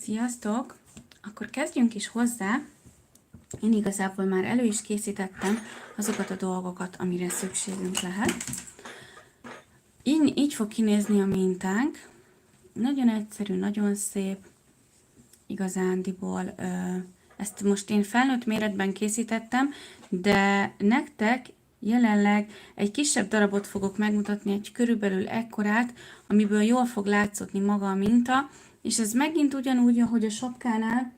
Sziasztok! Akkor kezdjünk is hozzá. Én igazából már elő is készítettem azokat a dolgokat, amire szükségünk lehet. Így fog kinézni a mintánk. Nagyon egyszerű, nagyon szép. Igazándiból ezt most én felnőtt méretben készítettem, de nektek jelenleg egy kisebb darabot fogok megmutatni, egy körülbelül ekkorát, amiből jól fog látszódni maga a minta, és ez megint ugyanúgy, ahogy a sapkánál,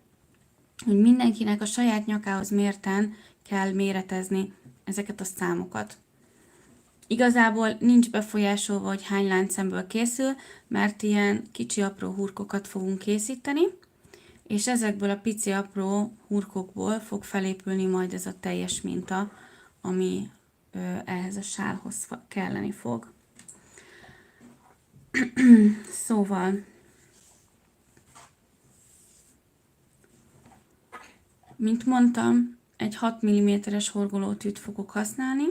hogy mindenkinek a saját nyakához mérten kell méretezni ezeket a számokat. Igazából nincs befolyásolva, hogy hány láncszemből készül, mert ilyen kicsi apró hurkokat fogunk készíteni, és ezekből a pici apró hurkokból fog felépülni majd ez a teljes minta, ami ehhez a sálhoz kelleni fog. Szóval, mint mondtam, egy 6 mm-es horgolótűt fogok használni,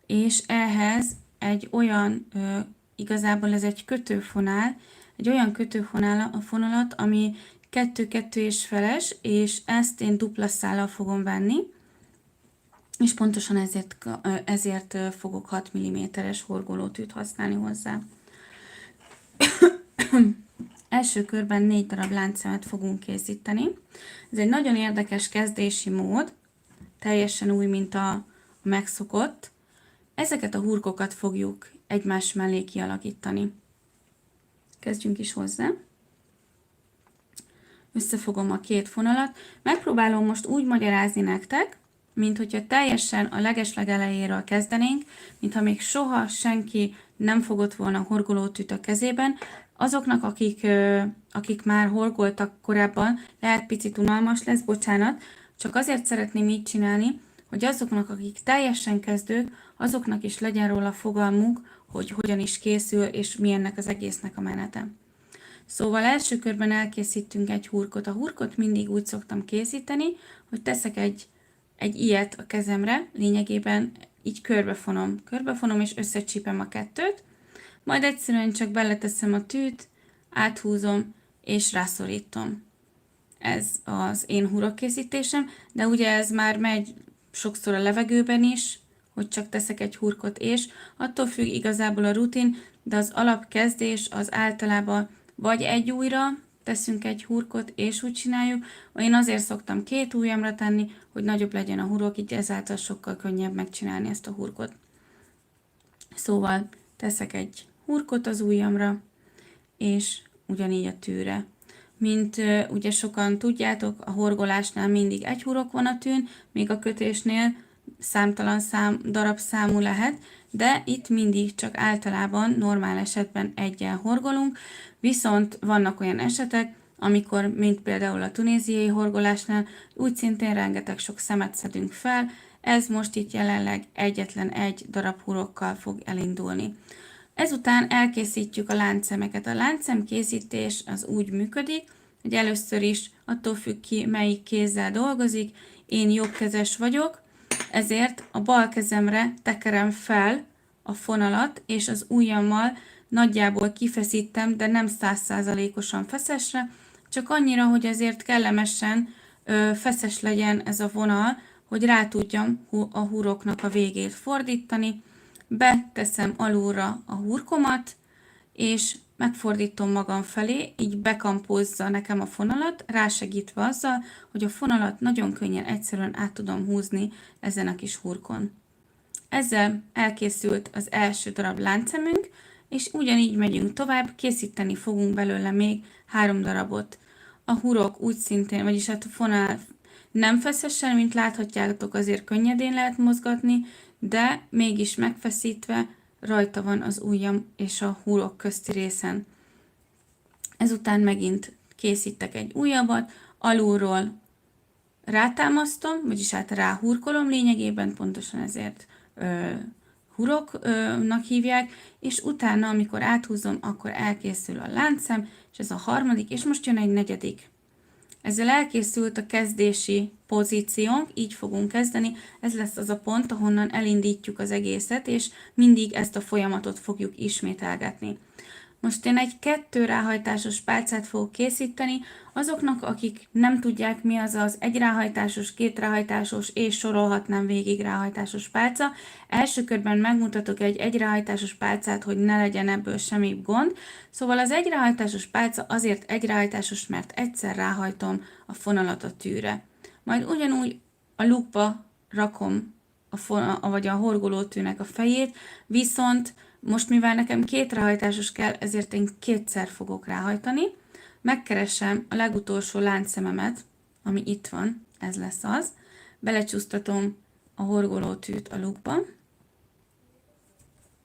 és ehhez egy olyan, igazából ez egy kötőfonál, egy olyan kötőfonalat, ami 2-2 és feles, és ezt én dupla szállal fogom venni, és pontosan ezért fogok 6 mm-es horgolótűt használni hozzá. Első körben 4 darab láncszemet fogunk készíteni. Ez egy nagyon érdekes kezdési mód, teljesen új, mint a megszokott. Ezeket a hurkokat fogjuk egymás mellé kialakítani. Kezdjünk is hozzá. Összefogom a két fonalat. Megpróbálom most úgy magyarázni nektek, mint hogyha teljesen a legeslegelejéről kezdenénk, mintha még soha senki nem fogott volna horgolótűt a kezében. Azoknak, akik már horgoltak korábban, lehet picit unalmas lesz, bocsánat, csak azért szeretném így csinálni, hogy azoknak, akik teljesen kezdők, azoknak is legyen róla fogalmuk, hogy hogyan is készül, és mi ennek az egésznek a menete. Szóval első körben elkészítünk egy hurkot. A hurkot mindig úgy szoktam készíteni, hogy teszek egy ilyet a kezemre, lényegében így körbefonom és összecsípem a kettőt, majd egyszerűen csak beleteszem a tűt, áthúzom és rászorítom. Ez az én hurokkészítésem, de ugye ez már megy sokszor a levegőben is, hogy csak teszek egy hurkot, és attól függ igazából a rutin, de az alapkezdés az általában vagy egy ujjra teszünk egy hurkot, és úgy csináljuk. Én azért szoktam 2 ujjamra tenni, hogy nagyobb legyen a hurok, így ezáltal sokkal könnyebb megcsinálni ezt a hurkot. Szóval teszek egy hurkot az ujjamra, és ugyanígy a tűre. Mint ugye sokan tudjátok, a horgolásnál mindig egy hurok van a tűn, míg a kötésnél számtalan darabszámú lehet, de itt mindig csak általában, normál esetben eggyel horgolunk, viszont vannak olyan esetek, amikor, mint például a tunéziai horgolásnál, úgy szintén rengeteg sok szemet szedünk fel, ez most itt jelenleg egyetlen egy darab hurokkal fog elindulni. Ezután elkészítjük a láncszemeket. A láncszem készítés az úgy működik, hogy először is attól függ ki, melyik kézzel dolgozik. Én jobbkezes vagyok, ezért a bal kezemre tekerem fel a fonalat, és az ujjammal nagyjából kifeszítem, de nem 100%-osan feszesre, csak annyira, hogy azért kellemesen feszes legyen ez a vonal, hogy rá tudjam a huroknak a végét fordítani. Beteszem alulra a hurkomat, és megfordítom magam felé, így bekampózza nekem a fonalat, rásegítve azzal, hogy a fonalat nagyon könnyen, egyszerűen át tudom húzni ezen a kis hurkon. Ezzel elkészült az első darab láncszemünk, és ugyanígy megyünk tovább, készíteni fogunk belőle még 3 darabot. A hurok úgy szintén, vagyis hát a fonál nem feszesen, mint láthatjátok, azért könnyedén lehet mozgatni, de mégis megfeszítve rajta van az ujjam és a hurok közti részen. Ezután megint készítek egy újabbat, alulról rátámasztom, vagyis hát ráhurkolom lényegében, pontosan ezért huroknak hívják, és utána, amikor áthúzom, akkor elkészül a láncszem, és ez a harmadik, és most jön egy negyedik. Ezzel elkészült a kezdési pozíciónk, így fogunk kezdeni, ez lesz az a pont, ahonnan elindítjuk az egészet, és mindig ezt a folyamatot fogjuk ismételgetni. Most én egy 2 ráhajtásos pálcát fogok készíteni, azoknak, akik nem tudják, mi az az 1 ráhajtásos, 2 ráhajtásos, és sorolhatnám végig ráhajtásos pálca. Első körben megmutatok egy 1 ráhajtásos pálcát, hogy ne legyen ebből semmi gond. Szóval az 1 ráhajtásos pálca azért 1 ráhajtásos, mert egyszer ráhajtom a fonalat a tűre. Majd ugyanúgy a lukba rakom vagy a horgolótűnek a fejét, viszont most mivel nekem 2 ráhajtásos kell, ezért én 2-szer fogok ráhajtani. Megkeresem a legutolsó láncszememet, ami itt van, ez lesz az. Belecsúsztatom a horgolótűt a lukba.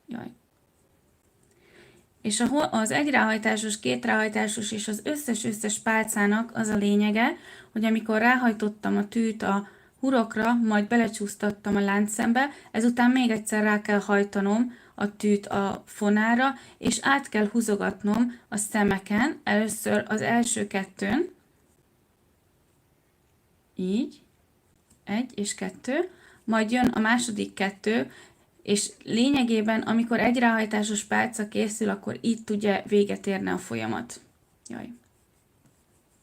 Jaj. És az 1 ráhajtásos, 2 ráhajtásos és az összes pálcának az a lényege, hogy amikor ráhajtottam a tűt a hurokra, majd belecsúsztattam a láncszembe, ezután még egyszer rá kell hajtanom a tűt a fonára, és át kell húzogatnom a szemeken, először az első 2-n, így, 1 és 2, majd jön a második 2, és lényegében, amikor 1 ráhajtásos pálca készül, akkor itt ugye véget érne a folyamat. Jaj.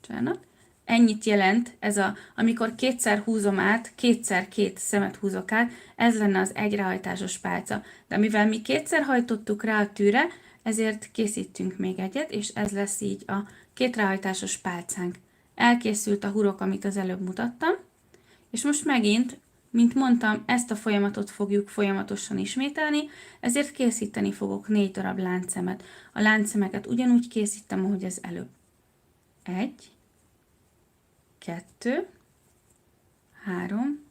Csának. Ennyit jelent ez amikor 2-szer húzom át, 2x2 szemet húzok át, ez lenne az 1 ráhajtásos pálca. De mivel mi 2-szer hajtottuk rá a tűre, ezért készítünk még egyet, és ez lesz így a 2 ráhajtásos pálcánk. Elkészült a hurok, amit az előbb mutattam, és most megint, mint mondtam, ezt a folyamatot fogjuk folyamatosan ismételni, ezért készíteni fogok 4 darab láncszemet. A láncszemeket ugyanúgy készítem, ahogy az előbb. 1, 2, 3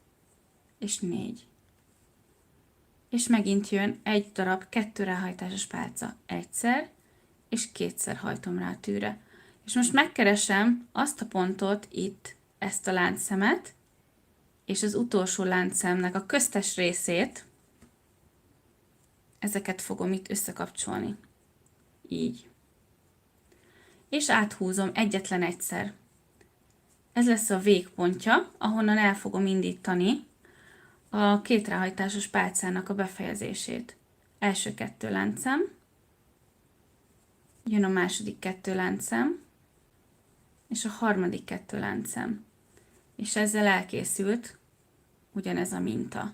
és 4. És megint jön egy darab 2 ráhajtásos pálca. Egyszer és 2-szer hajtom rá a tűre. És most megkeresem azt a pontot itt, ezt a láncszemet, és az utolsó láncszemnek a köztes részét, ezeket fogom itt összekapcsolni. Így. És áthúzom egyetlen egyszer. Ez lesz a végpontja, ahonnan el fogom indítani a 2 ráhajtásos pálcának a befejezését. Első 2 láncszem, jön a második 2 láncszem, és a harmadik 2 láncszem. És ezzel elkészült ugyanez a minta.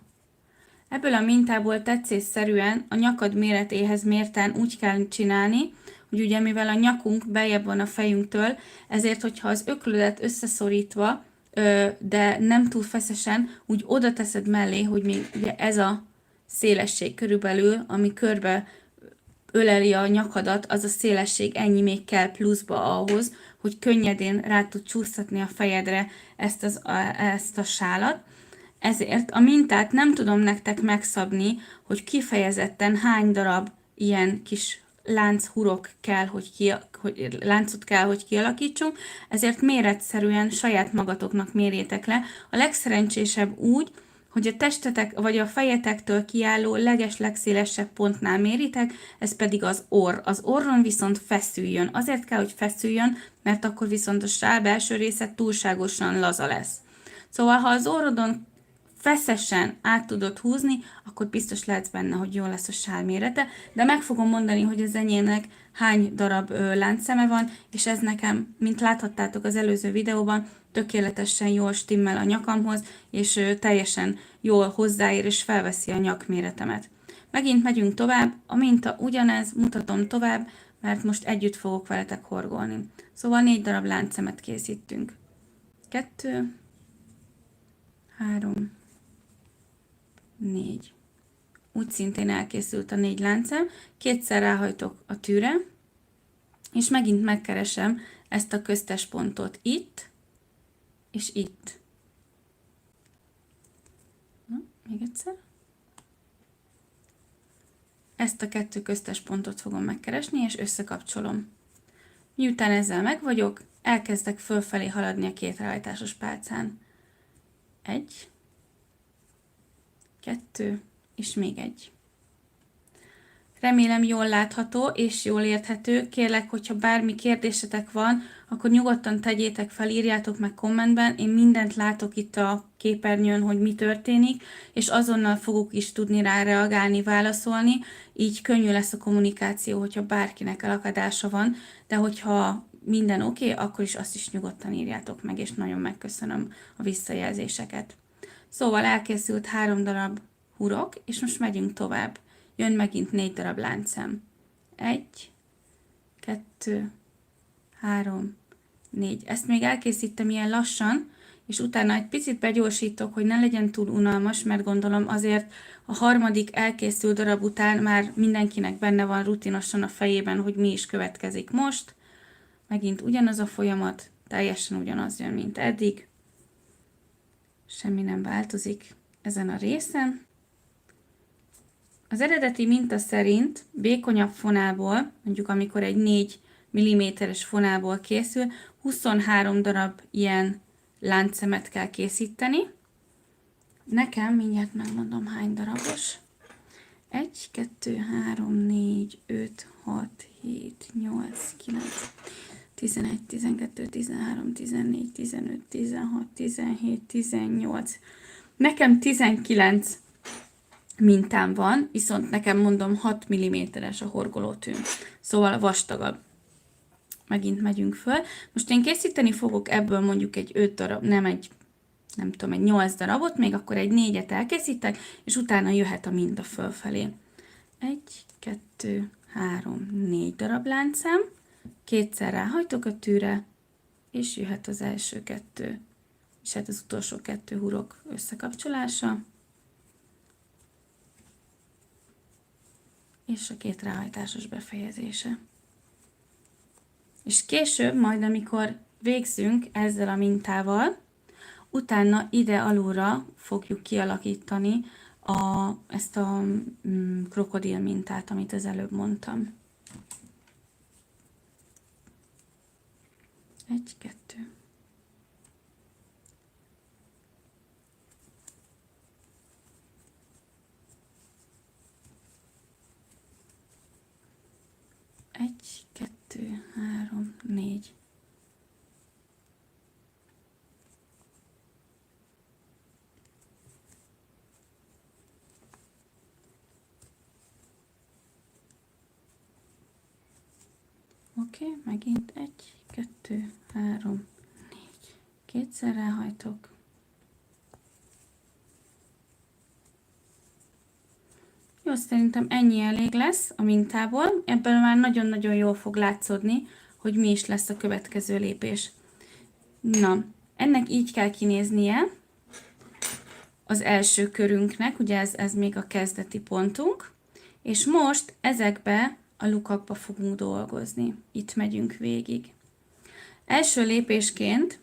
Ebből a mintából tetszésszerűen a nyakad méretéhez mérten úgy kell csinálni, hogy ugye mivel a nyakunk beljebb van a fejünktől, ezért, hogyha az öklödet összeszorítva, de nem túl feszesen, úgy oda teszed mellé, hogy még ugye ez a szélesség körülbelül, ami körbe öleli a nyakadat, az a szélesség, ennyi még kell pluszba ahhoz, hogy könnyedén rá tud csúsztatni a fejedre ezt a sálat. Ezért a mintát nem tudom nektek megszabni, hogy kifejezetten hány darab ilyen kis lánchurok kell, hogy láncot kell, hogy kialakítsunk, ezért méretszerűen saját magatoknak mérjétek le. A legszerencsésebb úgy, hogy a testetek vagy a fejetektől kiálló legszélesebb pontnál méritek, ez pedig az orr. Az orron viszont feszüljön. Azért kell, hogy feszüljön, mert akkor viszont a sál belső része túlságosan laza lesz. Szóval, ha az orrodon feszesen át tudod húzni, akkor biztos lehetsz benne, hogy jó lesz a sál mérete, de meg fogom mondani, hogy az enyének hány darab láncszeme van, és ez nekem, mint láthattátok az előző videóban, tökéletesen jól stimmel a nyakamhoz, és teljesen jól hozzáér, és felveszi a nyakméretemet. Megint megyünk tovább, a minta ugyanez, mutatom tovább, mert most együtt fogok veletek horgolni. Szóval 4 darab láncszemet készítünk. 2, 3, 4. Úgy szintén elkészült a 4 láncszem, 2-szer ráhajtok a tűre, és megint megkeresem ezt a köztes pontot itt, és itt. Na, még egyszer. Ezt a 2 köztes pontot fogom megkeresni, és összekapcsolom. Miután ezzel meg vagyok, elkezdek fölfelé haladni a 2 ráhajtásos pálcán. 1, 2, és még 1. Remélem jól látható és jól érthető. Kérlek, hogyha bármi kérdésetek van, akkor nyugodtan tegyétek fel, írjátok meg kommentben. Én mindent látok itt a képernyőn, hogy mi történik, és azonnal fogok is tudni rá reagálni, válaszolni. Így könnyű lesz a kommunikáció, hogyha bárkinek elakadása van, de hogyha minden oké, akkor is azt is nyugodtan írjátok meg, és nagyon megköszönöm a visszajelzéseket. Szóval elkészült 3 darab hurok, és most megyünk tovább. Jön megint 4 darab láncszem. 1, 2, 3, 4. Ezt még elkészítem ilyen lassan, és utána egy picit begyorsítok, hogy ne legyen túl unalmas, mert gondolom azért a harmadik elkészült darab után már mindenkinek benne van rutinosan a fejében, hogy mi is következik most. Megint ugyanaz a folyamat, teljesen ugyanaz jön, mint eddig. Semmi nem változik ezen a részen. Az eredeti minta szerint vékonyabb fonából, mondjuk amikor egy 4 mm-es fonából készül, 23 darab ilyen láncszemet kell készíteni. Nekem mindjárt megmondom hány darabos. 1, 2, 3, 4, 5, 6, 7, 8, 9, 11, 12, 13, 14, 15, 16, 17, 18. Nekem 19 mintám van, viszont nekem mondom 6 mm-es a horgolótűn, szóval vastagabb. Megint megyünk föl. Most én készíteni fogok ebből mondjuk egy 5 darab, nem tudom, egy 8 darabot, még akkor egy 4-et elkészítek, és utána jöhet a minta fölfelé. 1, 2, 3, 4 darab láncszám, kétszer ráhajtok a tűre, és jöhet az első 2, és hát az utolsó 2 hurok összekapcsolása. És a 2 ráhajtásos befejezése. És később, majd amikor végzünk ezzel a mintával, utána ide alulra fogjuk kialakítani ezt a krokodil mintát, amit az előbb mondtam. 1, 2. Egy, 2, 3, 4. Oké, megint 1, 2, 3, 4. Kétszer ráhajtok. Jó, szerintem ennyi elég lesz a mintából. Ebből már nagyon-nagyon jól fog látszódni, hogy mi is lesz a következő lépés. Na, ennek így kell kinéznie az első körünknek, ugye ez még a kezdeti pontunk, és most ezekbe a lukakba fogunk dolgozni. Itt megyünk végig. Első lépésként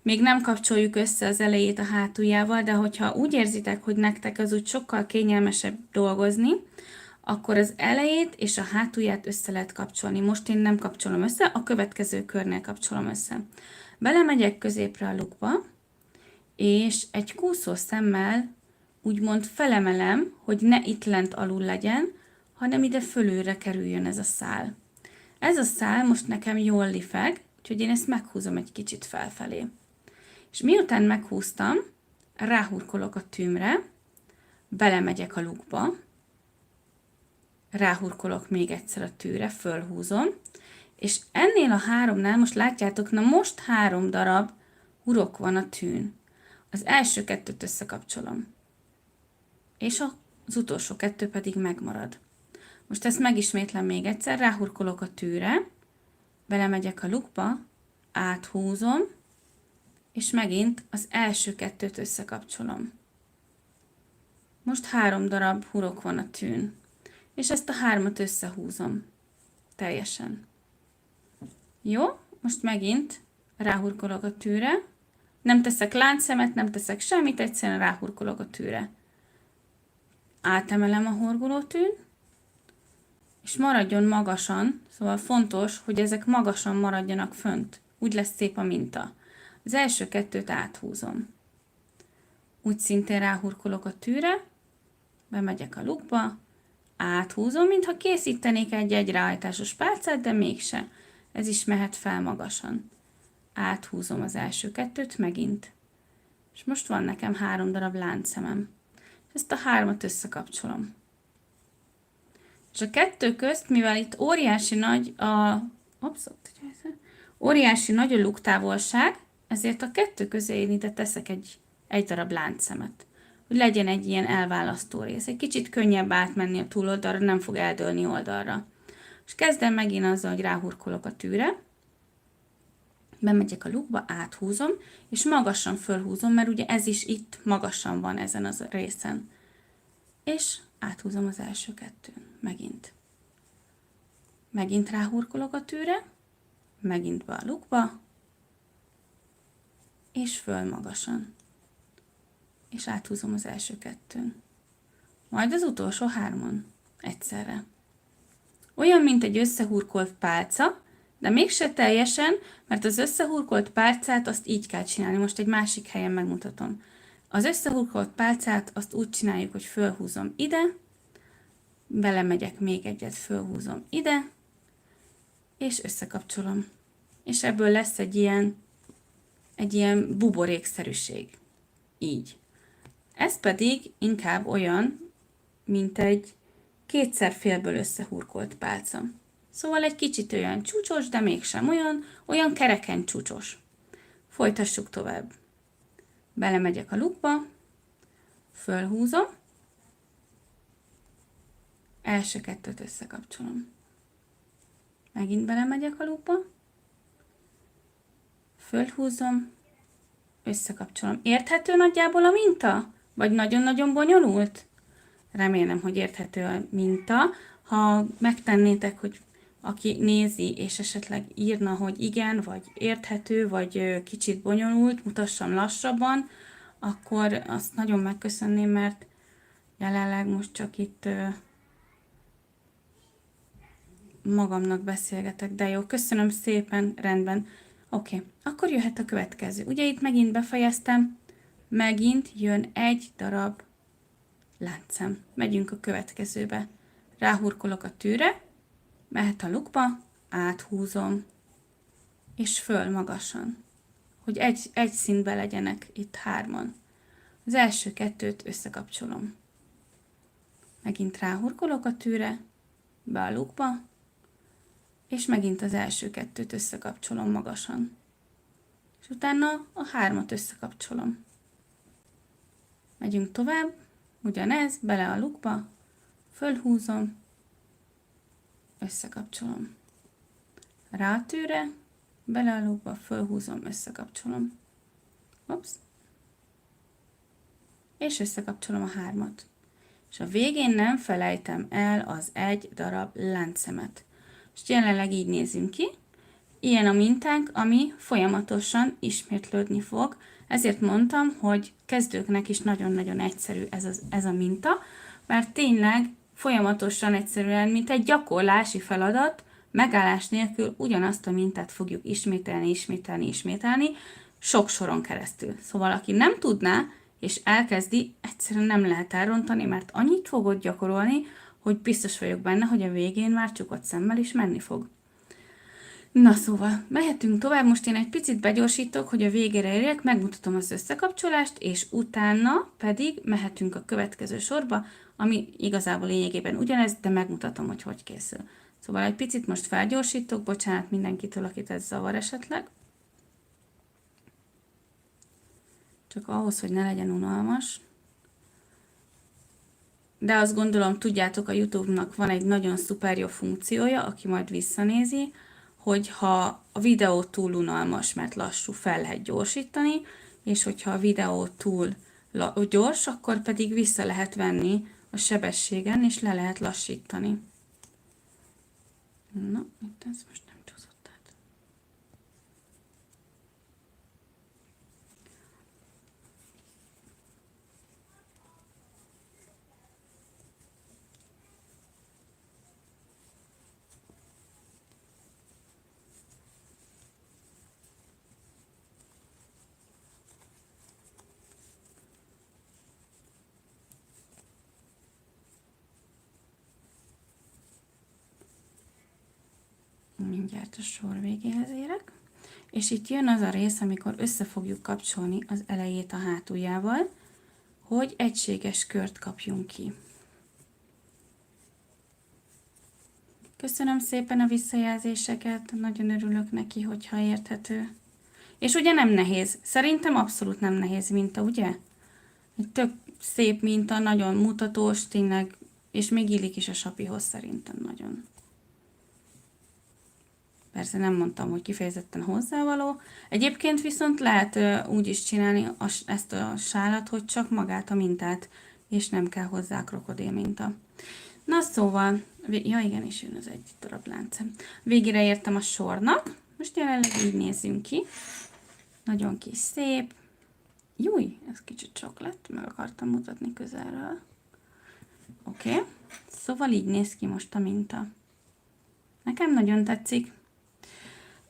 még nem kapcsoljuk össze az elejét a hátuljával, de hogyha úgy érzitek, hogy nektek az úgy sokkal kényelmesebb dolgozni, akkor az elejét és a hátulját össze lehet kapcsolni. Most én nem kapcsolom össze, a következő körnél kapcsolom össze. Belemegyek középre a lukba, és egy kúszó szemmel úgymond felemelem, hogy ne itt lent alul legyen, hanem ide fölülre kerüljön ez a szál. Ez a szál most nekem jól lifeg, úgyhogy én ezt meghúzom egy kicsit felfelé. És miután meghúztam, ráhurkolok a tűmre, belemegyek a lukba, ráhurkolok még egyszer a tűre, fölhúzom, és ennél a 3-nál most látjátok, na most 3 darab hurok van a tűn. Az első 2-t összekapcsolom, és az utolsó 2 pedig megmarad. Most ezt megismétlem még egyszer, ráhurkolok a tűre, belemegyek a lukba, áthúzom, és megint az első 2-t összekapcsolom. Most 3 darab hurok van a tűn, és ezt a 3-at összehúzom teljesen. Jó, most megint ráhurkolok a tűre, nem teszek láncszemet, nem teszek semmit, egyszerűen ráhurkolok a tűre. Átemelem a horgolótűn, és maradjon magasan, szóval fontos, hogy ezek magasan maradjanak fönt. Úgy lesz szép a minta. Az első 2-t áthúzom. Úgy szintén ráhurkolok a tűre, bemegyek a lukba, áthúzom, mintha készítenék egy egyreállításos pálcát, de mégse. Ez is mehet fel magasan. Áthúzom az első kettőt megint. És most van nekem 3 darab láncszemem. Ezt a 3-at összekapcsolom. És a kettő közt, mivel itt óriási nagy óriási nagy a luktávolság, ezért a kettő közé én ide teszek egy darab láncszemet. Hogy legyen egy ilyen elválasztó rész. Egy kicsit könnyebb átmenni a túloldalra, nem fog eldőlni oldalra. És kezdem megint azzal, hogy ráhurkolok a tűre. Bemegyek a lukba, áthúzom, és magasan fölhúzom, mert ugye ez is itt magasan van ezen az részen. És áthúzom az első kettőn. Megint. Megint ráhurkolok a tűre, megint be a lukba, és föl magasan. És áthúzom az első kettőn. Majd az utolsó 3-on. Egyszerre. Olyan, mint egy összehurkolt pálca, de mégse teljesen, mert az összehurkolt pálcát azt így kell csinálni. Most egy másik helyen megmutatom. Az összehurkolt pálcát azt úgy csináljuk, hogy fölhúzom ide, belemegyek még egyet, fölhúzom ide, és összekapcsolom. És ebből lesz egy ilyen buborékszerűség. Így. Ez pedig inkább olyan, mint egy kétszer félből összehurkolt pálca. Szóval egy kicsit olyan csúcsos, de mégsem olyan kereken csúcsos. Folytassuk tovább. Belemegyek a lukba, fölhúzom, első kettőt összekapcsolom. Megint belemegyek a lukba, fölhúzom, összekapcsolom. Érthető nagyjából a minta? Vagy nagyon-nagyon bonyolult? Remélem, hogy érthető a minta. Ha megtennétek, hogy aki nézi, és esetleg írna, hogy igen, vagy érthető, vagy kicsit bonyolult, mutassam lassabban, akkor azt nagyon megköszönném, mert jelenleg most csak itt magamnak beszélgetek, de jó, köszönöm szépen, rendben. Oké, akkor jöhet a következő. Ugye itt megint befejeztem, megint jön egy darab láncszem. Megyünk a következőbe. Ráhurkolok a tűre, mehet a lukba, áthúzom, és föl magasan, hogy egy szintbe legyenek itt 3-an. Az első kettőt összekapcsolom. Megint ráhurkolok a tűre, be a lukba, és megint az első kettőt összekapcsolom magasan. És utána a 3-at összekapcsolom. Megyünk tovább, ugyanez, bele a lukba, fölhúzom, összekapcsolom. Rá a tűre, bele a lukba, fölhúzom, összekapcsolom. Ups. És összekapcsolom a 3-at. És a végén nem felejtem el az egy darab láncszemet. És jelenleg így nézünk ki. Ilyen a mintánk, ami folyamatosan ismétlődni fog. Ezért mondtam, hogy kezdőknek is nagyon-nagyon egyszerű ez a minta, mert tényleg folyamatosan egyszerűen, mint egy gyakorlási feladat, megállás nélkül ugyanazt a mintát fogjuk ismételni, sok soron keresztül. Szóval aki nem tudná, és elkezdi, egyszerűen nem lehet elrontani, mert annyit fogod gyakorolni, hogy biztos vagyok benne, hogy a végén már csukott szemmel is menni fog. Na szóval, mehetünk tovább, most én egy picit begyorsítok, hogy a végére érjek, megmutatom az összekapcsolást, és utána pedig mehetünk a következő sorba, ami igazából lényegében ugyanez, de megmutatom, hogy hogy készül. Szóval egy picit most felgyorsítok, bocsánat mindenkitől, akit ez zavar esetleg. Csak ahhoz, hogy ne legyen unalmas. De azt gondolom, tudjátok, a YouTube-nak van egy nagyon szuper jó funkciója, aki majd visszanézi, hogy ha a videó túl unalmas, mert lassú, fel lehet gyorsítani, és hogyha a videó túl gyors, akkor pedig vissza lehet venni a sebességen, és le lehet lassítani. Na, itt ez most nem csúszott át. mindjárt a sor végéhez érek. És itt jön az a rész, amikor össze fogjuk kapcsolni az elejét a hátuljával, hogy egységes kört kapjunk ki. Köszönöm szépen a visszajelzéseket, nagyon örülök neki, hogyha érthető. És ugye nem nehéz, szerintem abszolút nem nehéz minta, ugye? Egy tök szép minta, nagyon mutatós, tényleg, és még illik is a sapihoz szerintem nagyon. Persze nem mondtam, hogy kifejezetten hozzávaló. Egyébként viszont lehet úgy is csinálni ezt a sálat, hogy csak magát a mintát, és nem kell hozzá krokodil minta. Na szóval, ja igen, és jön az egy darab láncem. Végére értem a sornak. Most jelenleg így nézzünk ki. Nagyon kis szép. Júj, ez kicsit sok lett, meg akartam mutatni közelről. Oké, szóval így néz ki most a minta. Nekem nagyon tetszik.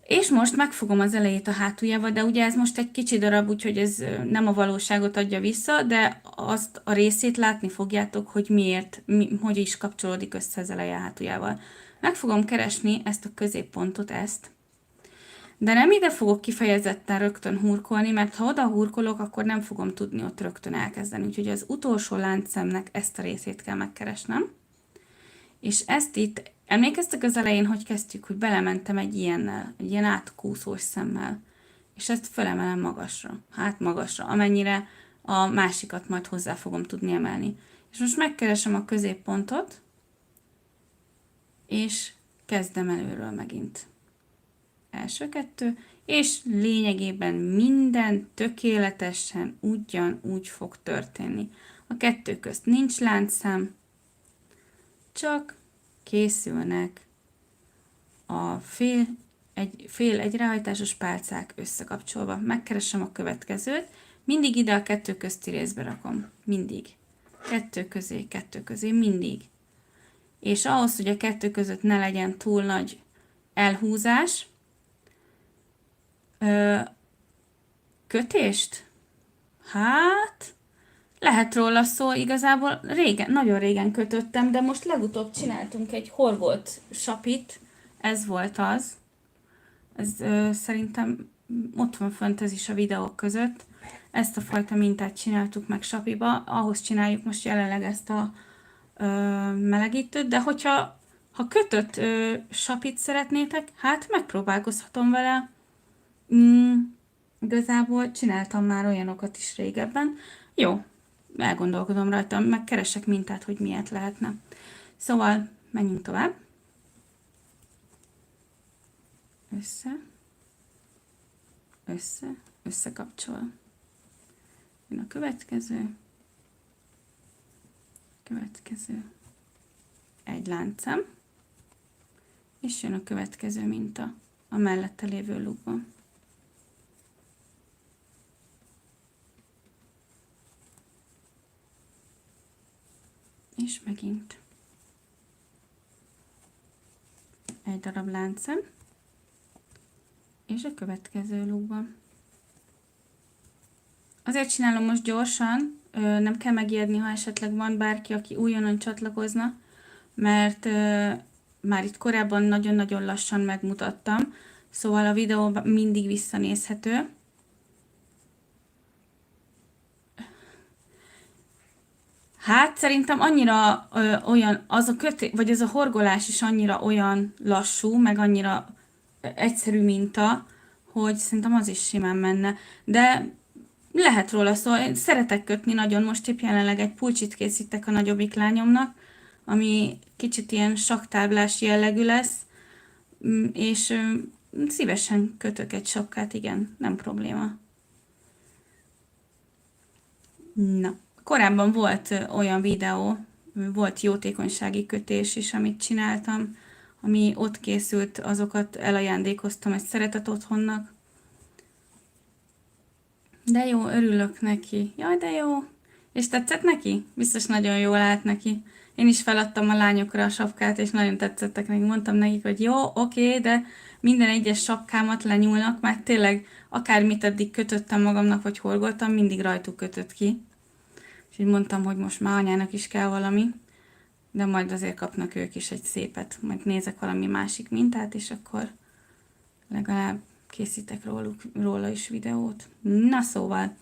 És most megfogom az elejét a hátuljával, de ugye ez most egy kicsi darab, úgyhogy ez nem a valóságot adja vissza, de azt a részét látni fogjátok, hogy miért, hogy is kapcsolódik össze az eleje a hátuljával. Meg fogom keresni ezt a középpontot, ezt. De nem ide fogok kifejezetten rögtön hurkolni, mert ha oda hurkolok, akkor nem fogom tudni ott rögtön elkezdeni. Úgyhogy az utolsó láncszemnek ezt a részét kell megkeresnem. És ezt itt, emlékeztek az elején, hogy kezdtük, hogy belementem egy ilyennel, egy ilyen átkúszós szemmel. És ezt felemelem magasra, hát magasra, amennyire a másikat majd hozzá fogom tudni emelni. És most megkeresem a középpontot, és kezdem előről megint. Első kettő, és lényegében minden tökéletesen ugyanúgy fog történni. A kettő közt nincs láncszám, csak készülnek a fél egyráhajtásos pálcák összekapcsolva. Megkeresem a következőt, mindig ide a kettő közti részbe rakom. Mindig. Kettő közé, mindig. És ahhoz, hogy a kettő között ne legyen túl nagy elhúzás, kötést? Hát, lehet róla szó, igazából régen, nagyon régen kötöttem, de most legutóbb csináltunk egy horgolt sapit, ez volt az. Ez szerintem ott van fönt ez is a videók között. Ezt a fajta mintát csináltuk meg sapiba, ahhoz csináljuk most jelenleg ezt a melegítőt, de hogyha kötött sapit szeretnétek, hát megpróbálkozhatom vele. Igazából csináltam már olyanokat is régebben. Jó, elgondolkodom rajta, meg keresek mintát, hogy miért lehetne. Szóval menjünk tovább. Összekapcsol. Jön a következő. Egy láncem. És jön a következő minta a mellette lévő lukban. És megint egy darab láncszem, és a következő lukban. Azért csinálom most gyorsan, nem kell megijedni, ha esetleg van bárki, aki újonnan csatlakozna, mert már itt korábban nagyon-nagyon lassan megmutattam, szóval a videó mindig visszanézhető. Hát szerintem annyira olyan, vagy ez a horgolás is annyira olyan lassú, meg annyira egyszerű minta, hogy szerintem az is simán menne. De lehet róla szó, én szeretek kötni nagyon, most épp jelenleg egy pulcsit készítek a nagyobbik lányomnak, ami kicsit ilyen saktáblás jellegű lesz, és szívesen kötök egy sapkát, igen, nem probléma. Na. Korábban volt olyan videó, volt jótékonysági kötés is, amit csináltam, ami ott készült, azokat elajándékoztam egy szeretet otthonnak. De jó, örülök neki. Jaj, de jó. És tetszett neki? Biztos nagyon jól állt neki. Én is feladtam a lányokra a sapkát, és nagyon tetszettek neki. Mondtam nekik, hogy jó, oké, de minden egyes sapkámat lenyúlnak, mert tényleg akármit eddig kötöttem magamnak, vagy horgoltam, mindig rajtuk kötött ki. És így mondtam, hogy most már anyának is kell valami. de majd azért kapnak ők is egy szépet. Majd nézek valami másik mintát, és akkor legalább készítek róla is videót. Na szóval,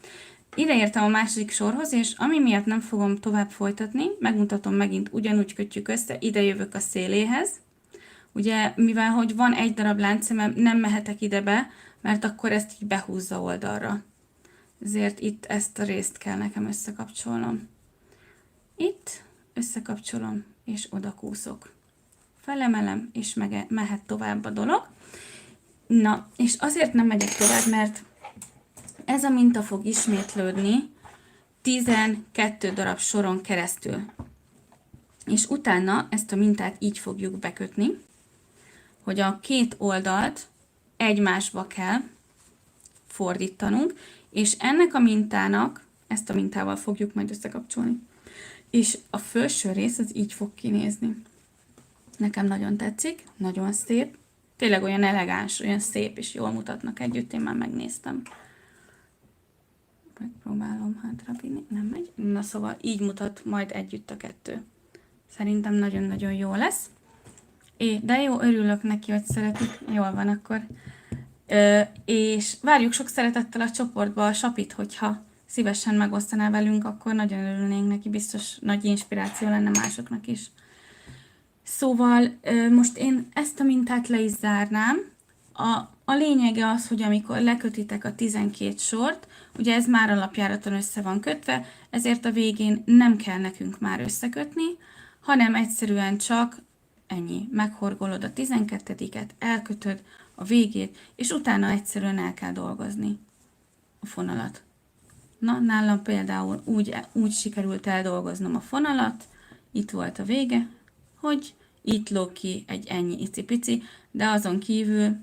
ide értem a második sorhoz, és ami miatt nem fogom tovább folytatni, megmutatom megint, ugyanúgy kötjük össze, ide jövök a széléhez. Ugye, mivel hogy van egy darab láncszemem, nem mehetek ide be, mert akkor ezt így behúzza oldalra. Ezért itt ezt a részt kell nekem összekapcsolnom. Itt összekapcsolom, és oda kúszok. Felemelem, és mehet tovább a dolog. Na, és azért nem megyek tovább, mert ez a minta fog ismétlődni 12 darab soron keresztül. És utána ezt a mintát így fogjuk bekötni, hogy a két oldalt egymásba kell fordítanunk, és ennek a mintának, ezt a mintával fogjuk majd összekapcsolni. És a felső rész az így fog kinézni. Nekem nagyon tetszik, nagyon szép, tényleg olyan elegáns, olyan szép, és jól mutatnak együtt, én már megnéztem. Megpróbálom hátravinni, nem megy. Na szóval így mutat majd együtt a kettő. Szerintem nagyon-nagyon jó lesz. De jó, örülök neki, hogy szeretik. Jól van akkor. És várjuk sok szeretettel a csoportba a Sapit, hogyha szívesen megosztaná velünk, akkor nagyon örülnénk neki, biztos nagy inspiráció lenne másoknak is. Szóval most én ezt a mintát le is zárnám. A lényege az, hogy amikor lekötitek a 12 sort, ugye ez már alapjáraton össze van kötve, ezért a végén nem kell nekünk már összekötni, hanem egyszerűen csak ennyi. Meghorgolod a 12-et, elkötöd a végét, és utána egyszerűen el kell dolgozni a fonalat. Na, nálam például úgy sikerült eldolgoznom a fonalat, itt volt a vége, hogy itt lóg ki egy ennyi icipici, de azon kívül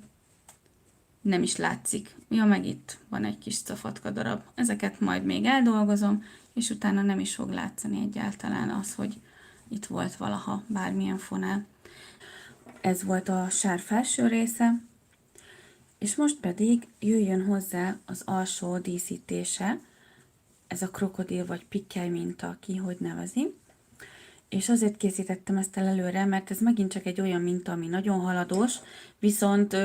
nem is látszik. Ja, meg itt van egy kis cafatka darab. Ezeket majd még eldolgozom, és utána nem is fog látszani egyáltalán az, hogy itt volt valaha bármilyen fonál. Ez volt a sár felső része, és most pedig jöjjön hozzá az alsó díszítése, ez a krokodil vagy pikkely minta, ki hogy nevezi. És azért készítettem ezt el előre, mert ez megint csak egy olyan minta, ami nagyon haladós, viszont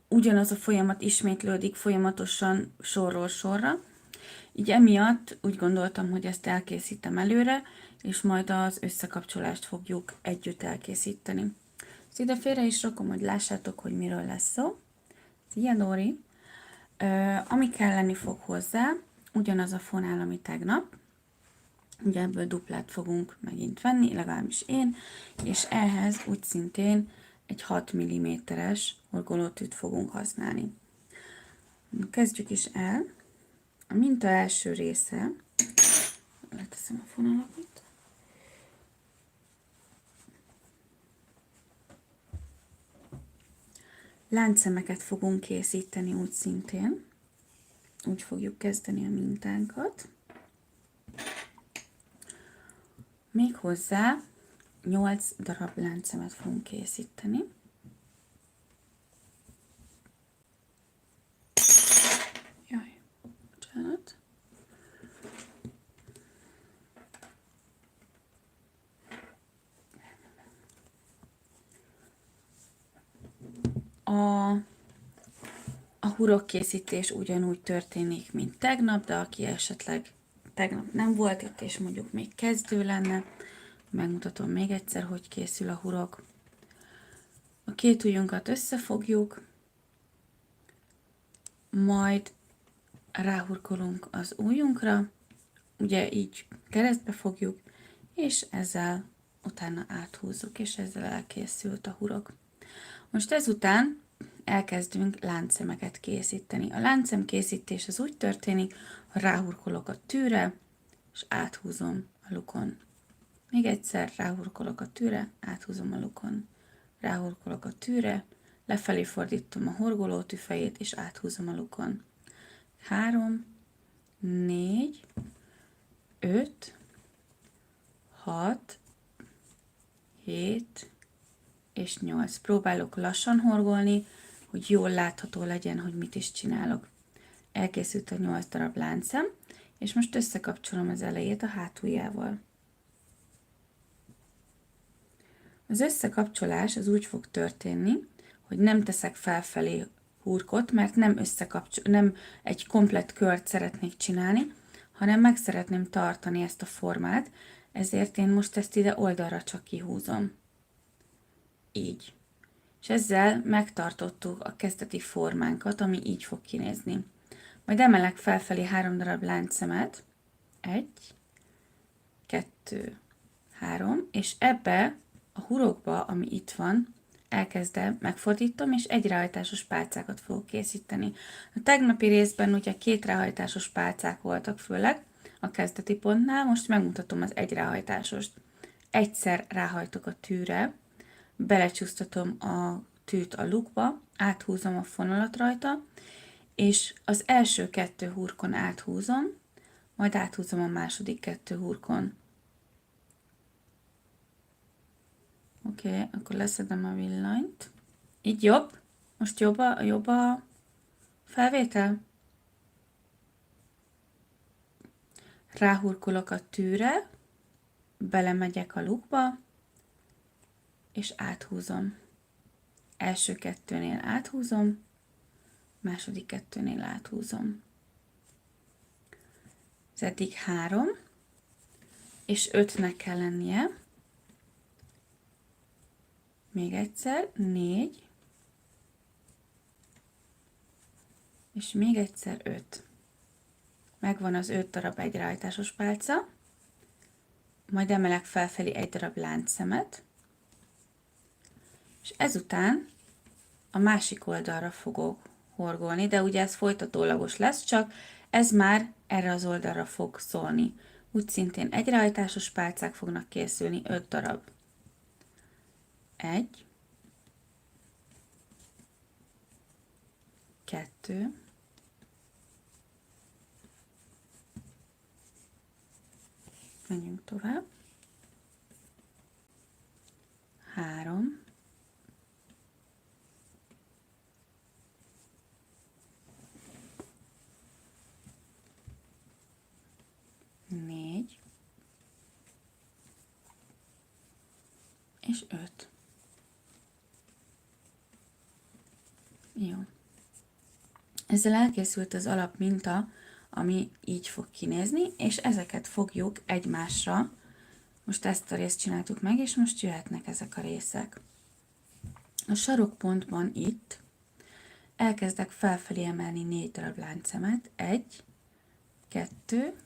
ugyanaz a folyamat ismétlődik folyamatosan sorról sorra. Így emiatt úgy gondoltam, hogy ezt elkészítem előre, és majd az összekapcsolást fogjuk együtt elkészíteni. Ezt ide félre is rakom, hogy lássátok, hogy miről lesz szó. Szia, Dóri! Ami kelleni fog hozzá, ugyanaz a fonál, ami tegnap. Ugye ebből duplát fogunk megint venni, legalábbis én, és ehhez úgy szintén egy 6 mm-es horgolótűt fogunk használni. Kezdjük is el. A minta első része, leteszem a fonalakat, láncszemeket fogunk készíteni úgy szintén, úgy fogjuk kezdeni a mintánkat. Még hozzá 8 darab láncszemet fogunk készíteni. Jaj, bocsánat. A hurokkészítés ugyanúgy történik, mint tegnap, de aki esetleg tegnap nem volt itt, és mondjuk még kezdő lenne, megmutatom még egyszer, hogy készül a hurok. A két ujjunkat összefogjuk, majd ráhurkolunk az ujjunkra, ugye így keresztbe fogjuk, és ezzel utána áthúzzuk, és ezzel elkészült a hurok. Most ezután elkezdünk láncszemeket készíteni. A láncszem készítés az úgy történik, ha ráhurkolok a tűre, és áthúzom a lukon. Még egyszer ráhurkolok a tűre, áthúzom a lukon. Ráhurkolok a tűre, lefelé fordítom a horgoló tüfejét, és áthúzom a lukon. 3, 4, 5, 6, 7 és 8. Próbálok lassan horgolni, hogy jól látható legyen, hogy mit is csinálok. Elkészült a 8 darab láncszem, és most összekapcsolom az elejét a hátuljával. Az összekapcsolás az úgy fog történni, hogy nem teszek felfelé hurkot, mert nem egy komplett kört szeretnék csinálni, hanem meg szeretném tartani ezt a formát, ezért én most ezt ide oldalra csak kihúzom. Így. És ezzel megtartottuk a kezdeti formánkat, ami így fog kinézni. Majd emelek felfelé 3 darab láncszemet. 1, 2, 3, és ebbe a hurokba, ami itt van, elkezdem, megfordítom, és egy ráhajtásos pálcákat fogok készíteni. A tegnapi részben ugye 2 ráhajtásos pálcák voltak főleg a kezdeti pontnál, most megmutatom az egy ráhajtásost. Egyszer ráhajtok a tűre, belecsúsztatom a tűt a lukba, áthúzom a fonalat rajta, és az első 2 hurkon áthúzom, majd áthúzom a második 2 hurkon. Oké, akkor leszedem a villanyt. Így jobb? Most jobb a felvétel? Ráhurkolok a tűre, belemegyek a lukba, és áthúzom. Első 2-nél áthúzom, második 2-nél áthúzom. Ez eddig 3, és 5-nek kell lennie. Még egyszer, 4, és még egyszer 5. Megvan az 5 darab egy ráhajtásos pálca, majd emelek felfelé egy darab láncszemet, és ezután a másik oldalra fogok horgolni, de ugye ez folytatólagos lesz, csak ez már erre az oldalra fog szólni. Úgy szintén egy ráhajtásos pálcák fognak készülni, 5 darab. 1, 2, 'menjünk tovább, 3, 4, és 5. Jó. Ezzel elkészült az alapminta, ami így fog kinézni, és ezeket fogjuk egymásra. Most ezt a részt csináltuk meg, és most jöhetnek ezek a részek. A sarokpontban itt elkezdek felfelé emelni 4 darab láncszemet. 1, 2,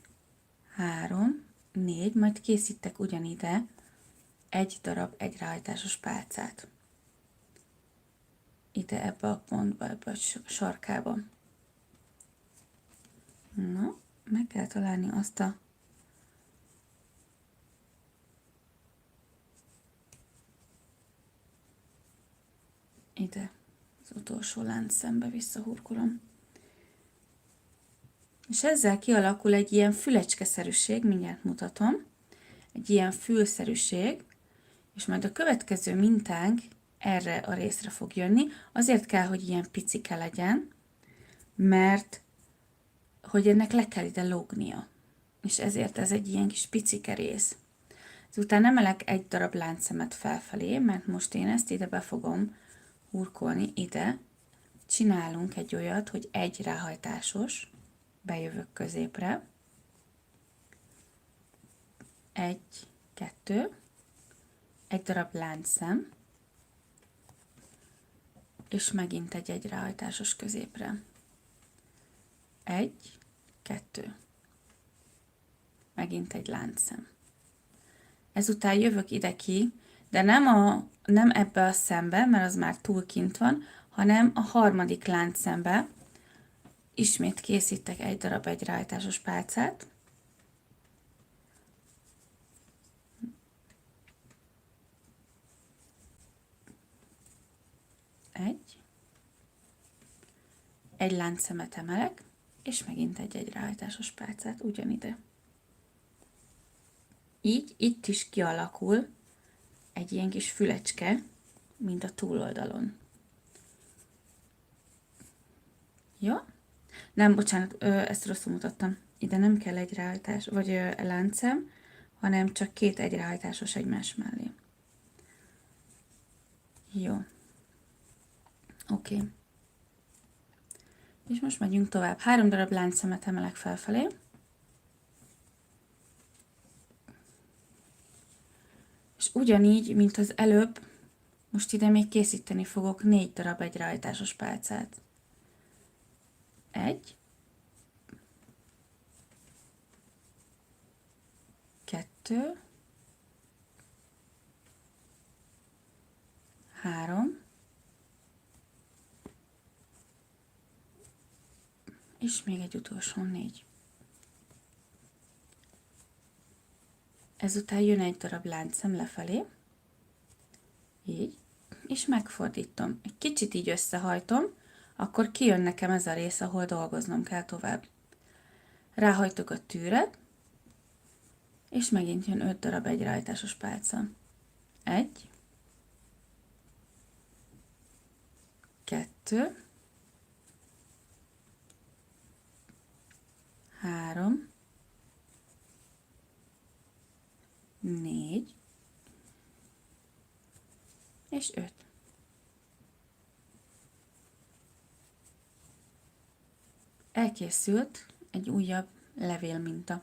3, 4, majd készítek ugyanide egy darab egy ráhajtásos pálcát. Ide ebbe a pontba, ebbe a sarkába. Na, meg kell találni azt a ide, az utolsó láncszembe visszahurkolom. És ezzel kialakul egy ilyen fülecskeszerűség, mindjárt mutatom, egy ilyen fülszerűség, és majd a következő mintánk erre a részre fog jönni. Azért kell, hogy ilyen picike legyen, mert hogy ennek le kell ide lógnia. És ezért ez egy ilyen kis picike rész. Ezután emelek egy darab láncszemet felfelé, mert most én ezt ide be fogom hurkolni, ide. Csinálunk egy olyat, hogy egy ráhajtásos, bejövök középre. 1, 2, egy darab láncszem, és megint egy ráhajtásos középre. 1, 2. Megint egy láncszem. Ezután jövök ide ki, de nem ebbe a szembe, mert az már túl kint van, hanem a harmadik láncszembe. Ismét készítek egy darab egy ráhajtásos pálcát. Egy láncszemet emelek, és megint egy ráhajtásos pálcát ugyanide. Így itt is kialakul egy ilyen kis fülecske, mint a túloldalon. Jó? Nem, bocsánat, ezt rosszul mutattam. Ide nem kell egy ráhajtás, vagy láncszem, hanem csak 2 egy ráhajtásos egymás mellé. Jó. Oké. És most megyünk tovább. 3 darab láncszemet emelek felfelé. És ugyanígy, mint az előbb, most ide még készíteni fogok 4 darab egyrehajtásos pálcát. 1, 2, 3, és még egy utolsó 4. Ezután jön egy darab láncszem lefelé, így, és megfordítom. Egy kicsit így összehajtom, akkor kijön nekem ez a rész, ahol dolgoznom kell tovább. Ráhajtok a tűret, és megint jön 5 darab egyrehajtásos pálca. 1, 2, 3, 4, és 5. Elkészült egy újabb levélminta.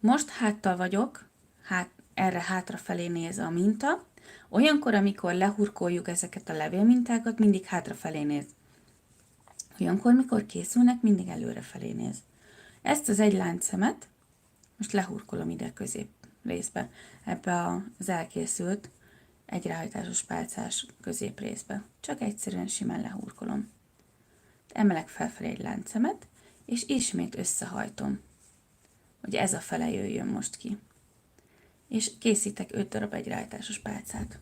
Most háttal vagyok, erre hátrafelé néz a minta. Olyankor, amikor lehurkoljuk ezeket a levélmintákat, mindig hátrafelé néz. Olyankor, mikor készülnek, mindig előrefelé néz. Ezt az egy láncszemet most lehurkolom ide közép részbe, ebbe az elkészült egyrehajtásos pálcás középrészbe. Csak egyszerűen simán lehurkolom. Emelek felfelé egy láncszemet, és ismét összehajtom, hogy ez a fele jöjjön most ki. És készítek 5 darab egyrehajtásos pálcát.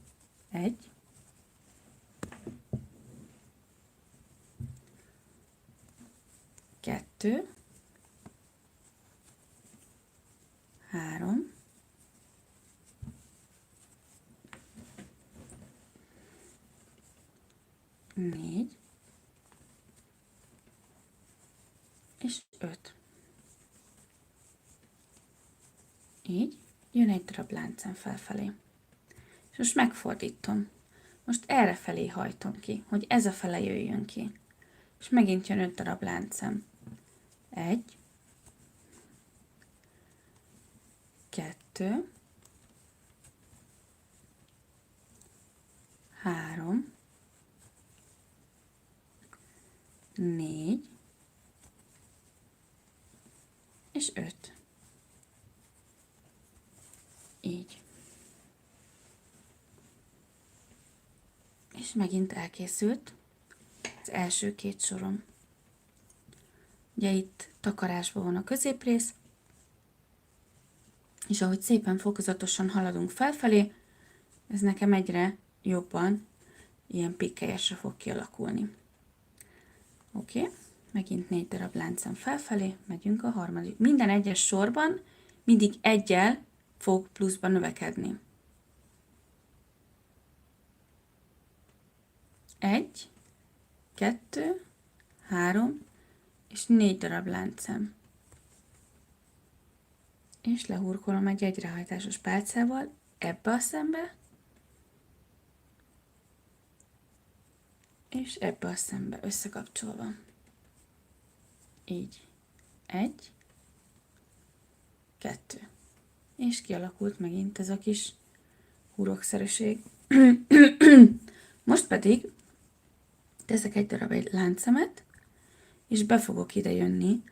1, 2, 3, 4, és 5. Így jön egy darab láncszem felfelé. És most megfordítom. Most erre felé hajtom ki, hogy ez a fele jöjjön ki. És megint jön 5 darab láncszem. 1, 2, 3, 4, és 5. Így. És megint elkészült az első 2 sorom. Ugye itt takarásban van a középrész, és ahogy szépen fokozatosan haladunk felfelé, ez nekem egyre jobban ilyen pikkelyesre fog kialakulni. Oké, megint 4 darab láncszem felfelé, megyünk a harmadik. Minden egyes sorban mindig egyel fog pluszba növekedni. 1, 2, 3 és 4 darab láncszem. És lehurkolom egy egyrehajtásos pálcával ebbe a szembe, és ebbe a szembe összekapcsolva. Így. 1, 2. És kialakult megint ez a kis hurokszerűség. Most pedig teszek egy darab láncszemet, és be fogok ide jönni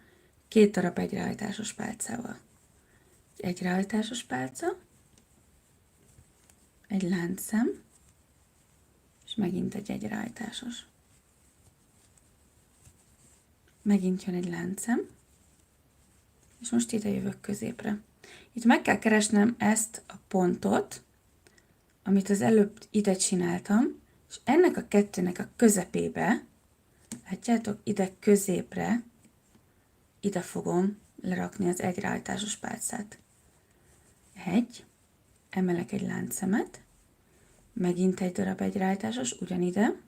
2 darab egyrehajtásos pálcával. Egy egyrehajtásos pálca, egy láncszem, és megint egy egyrehajtásos. Megint jön egy láncszem, és most ide jövök középre. Itt meg kell keresnem ezt a pontot, amit az előbb ide csináltam, és ennek a kettőnek a közepébe, látjátok, ide középre, ide fogom lerakni az egyrehajtásos pálcát. 1, emelek egy láncszemet, megint egy darab egyrehajtásos, ugyanide.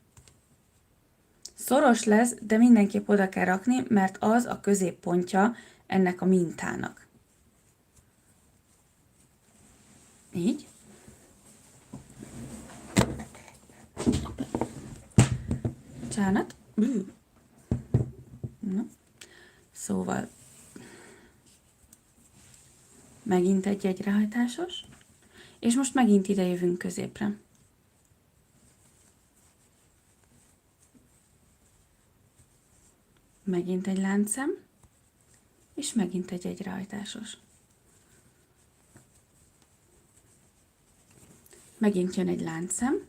Szoros lesz, de mindenképp oda kell rakni, mert az a középpontja ennek a mintának. Így. Bocsánat. No. Szóval megint egy egyrehajtásos, és most megint ide jövünk középre. Megint egy láncszem, és megint egy egyrehajtásos. Megint jön egy láncszem,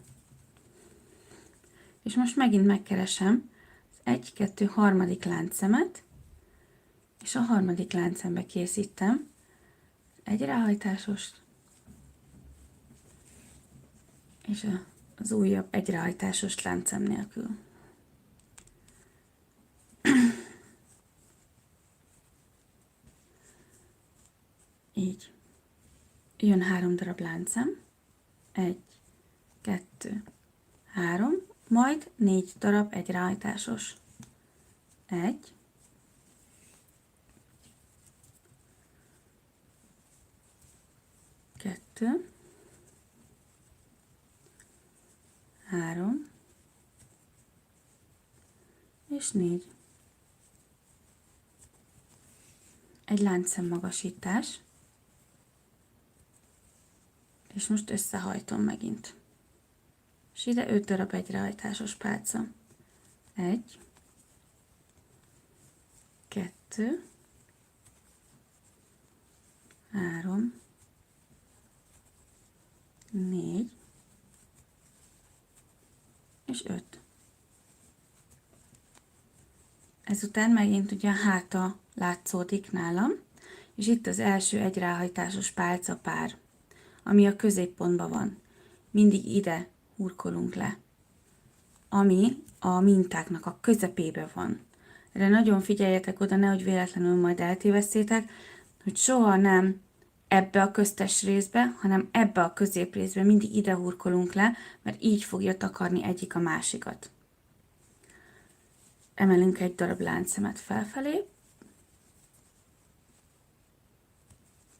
és most megint megkeresem az 1, 2, harmadik láncszemet, és a harmadik láncszembe készítem egy ráhajtásost, és az újabb egyrehajtásos láncszem nélkül. Így. Jön 3 darab láncszem. 1, 2, 3, majd 4 darab egyrehajtásos. 1, 2, 3, és 4. Egy láncszem magasítás, és most összehajtom megint. És ide 5 darab egyrehajtásos pálca. 1, 2, 3, 4, és 5. Ezután megint ugye a háta látszódik nálam, és itt az első egyráhajtásos pálca pár, ami a középpontban van. Mindig ide hurkolunk le, ami a mintáknak a közepébe van. Erre nagyon figyeljetek oda, nehogy véletlenül majd eltévesszétek, hogy soha nem ebbe a köztes részbe, hanem ebbe a középrészbe mindig ide hurkolunk le, mert így fogja takarni egyik a másikat. Emelünk egy darab láncszemet felfelé,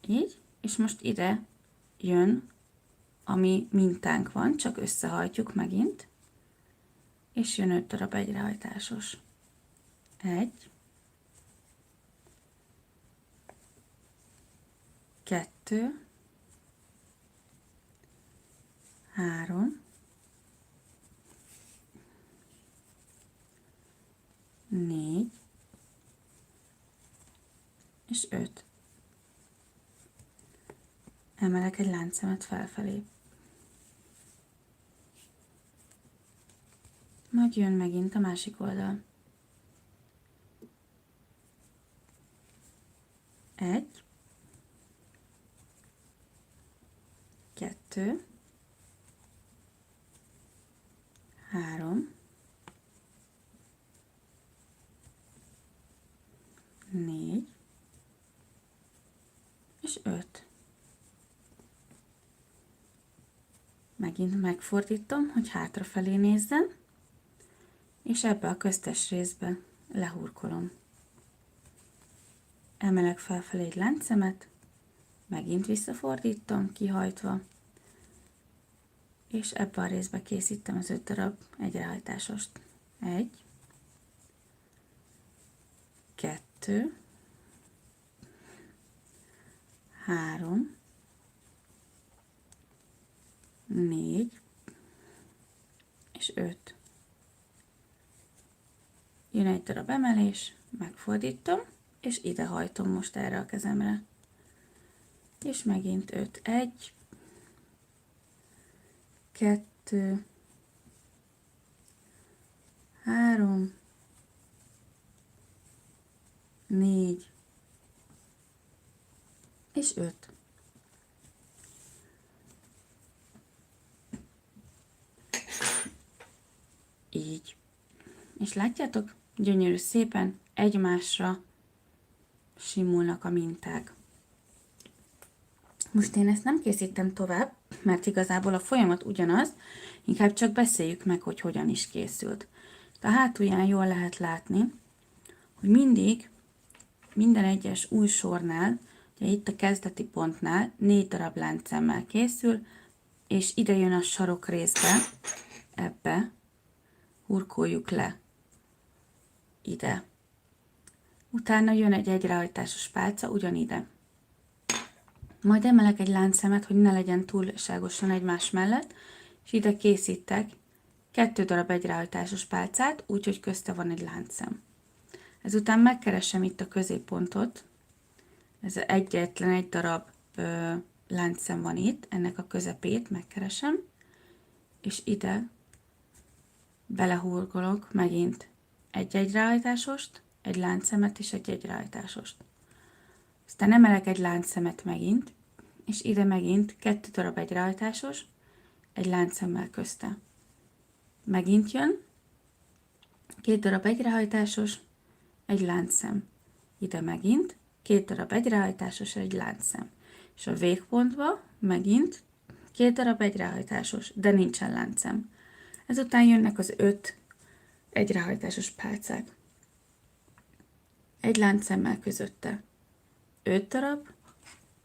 így, és most ide jön, ami mintánk van, csak összehajtjuk megint, és jön 5 darab egyrehajtásos. 1, 2, 3, 4, és 5. Emelek egy láncszemet felfelé. Majd jön megint a másik oldal. 1, 2, 3, 4, és 5. Megint megfordítom, hogy hátrafelé nézzen, és ebbe a köztes részbe lehurkolom. Emelek felfelé egy láncszemet, megint visszafordítom, kihajtva, és ebbe a részbe készítem az 5 darab egyrehajtásost. 1, 2, 3, 4, és 5. Jön egy darab emelés, megfordítom, és ide hajtom most erre a kezemre. És megint 5. 1, 2, 3, 4, és 5. Így. És látjátok, gyönyörű szépen egymásra simulnak a minták. Most én ezt nem készítem tovább, mert igazából a folyamat ugyanaz, inkább csak beszéljük meg, hogy hogyan is készült. A hátulján jól lehet látni, hogy mindig minden egyes új sornál, ugye itt a kezdeti pontnál 4 darab láncszemmel készül, és ide jön a sarok részbe ebbe hurkoljuk le ide. Utána jön egy egyrehajtásos pálca ugyanide. Majd emelek egy láncszemet, hogy ne legyen túlságosan egymás mellett, és ide készítek 2 darab egyrehajtásos pálcát, úgyhogy közte van egy láncszem. Ezután megkeresem itt a középpontot, ez egyetlen egy darab láncszem van itt, ennek a közepét megkeresem, és ide belehurkolok megint egy egyrehajtásost, egy láncszemet és egy egyrehajtásost. Aztán emelek egy láncszemet megint, és ide megint 2 darab egyrehajtásos, egy láncszemmel közte. Megint jön, 2 darab egyrehajtásos, egy láncszem. Ide megint 2 darab egyrehajtásos, egy láncszem. És a végpontba megint 2 darab egyrehajtásos, de nincsen láncszem. Ezután jönnek az 5 egyrehajtásos pálcák. Egy láncszemmel közötte. 5 darab